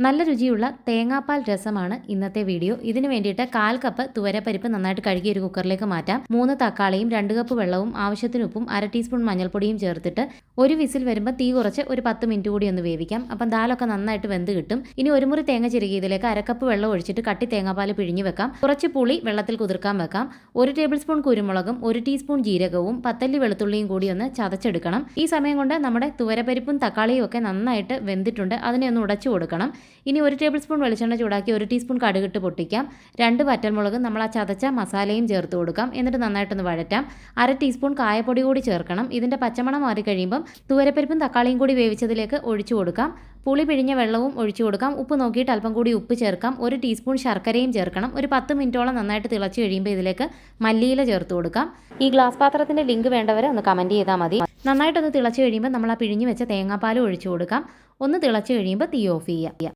നല്ല രുചിയുള്ള തേങ്ങാപ്പാൽ രസമാണ് ഇന്നത്തെ വീഡിയോ. ഇതിന് വേണ്ടിയിട്ട് 1/4 കപ്പ് തുവരപ്പരിപ്പ് നന്നായിട്ട് കഴുകി ഒരു കുക്കറിലേക്ക് മാറ്റാം. 3 തക്കാളിയും 2 കപ്പ് വെള്ളവും ആവശ്യത്തിന് ഉപ്പും 1/2 ടീസ്പൂൺ മഞ്ഞൾപ്പൊടിയും ചേർത്തിട്ട് ഒരു വിസിൽ വരുമ്പോൾ തീ കുറച്ച് ഒരു 10 മിനിറ്റ് കൂടി ഒന്ന് വേവിക്കാം. അപ്പം ദാലൊക്കെ നന്നായിട്ട് വെന്ത് കിട്ടും. ഇനി ഒരു മുറി തേങ്ങ ചിരകിയതിലേക്ക് 1/2 കപ്പ് വെള്ളം ഒഴിച്ചിട്ട് കട്ടി തേങ്ങാപ്പാൽ പിഴിഞ്ഞ് വെക്കാം. കുറച്ച് പുളി വെള്ളത്തിൽ കുതിർക്കാൻ വെക്കാം. 1 ടേബിൾ സ്പൂൺ കുരുമുളകും 1 ടീസ്പൂൺ ജീരകവും 10 അല്ലി വെളുത്തുള്ളിയും കൂടി ഒന്ന് ചതച്ചെടുക്കണം. ഈ സമയം കൊണ്ട് നമ്മുടെ തുവരപ്പരിപ്പും തക്കാളിയും ഒക്കെ നന്നായിട്ട് വെന്തിട്ടുണ്ട്. അതിനെ ഒന്ന് ഉടച്ചു കൊടുക്കണം. ഇനി 1 ടേബിൾ സ്പൂൺ വെളിച്ചെണ്ണ ചൂടാക്കി 1 ടീസ്പൂൺ കടുകിട്ട് പൊട്ടിക്കാം. 2 വറ്റൽമുളക് നമ്മൾ ആ ചതച്ച മസാലയും ചേർത്ത് കൊടുക്കാം. എന്നിട്ട് നന്നായിട്ടൊന്ന് വഴറ്റാം. 1/2 ടീസ്പൂൺ കായപ്പൊടി കൂടി ചേർക്കണം. ഇതിൻ്റെ പച്ചമണം മാറി കഴിയുമ്പം തുവരപ്പരിപ്പും തക്കാളിയും കൂടി വേവിച്ചതിലേക്ക് ഒഴിച്ചു കൊടുക്കാം. പുളി പിഴിഞ്ഞ വെള്ളവും ഒഴിച്ചു കൊടുക്കാം. ഉപ്പ് നോക്കിയിട്ട് അല്പം കൂടി ഉപ്പ് ചേർക്കാം. 1 ടീസ്പൂൺ ശർക്കരയും ചേർക്കണം. ഒരു 10 മിനിറ്റോളം നന്നായിട്ട് തിളച്ച് കഴിയുമ്പോൾ ഇതിലേക്ക് മല്ലിയില ചേർത്ത് കൊടുക്കാം. ഈ ഗ്ലാസ് പാത്രത്തിൻ്റെ ലിങ്ക് വേണ്ടവരെ ഒന്ന് കമൻറ്റ് ചെയ്താൽ മതി. നന്നായിട്ടൊന്ന് തിളച്ച് കഴിയുമ്പോൾ നമ്മൾ ആ പിഴിഞ്ഞ് വെച്ച തേങ്ങാപ്പാലും ഒഴിച്ചു കൊടുക്കാം. ഒന്ന് തിളച്ച് കഴിയുമ്പോൾ തീ ഓഫ് ചെയ്യാം.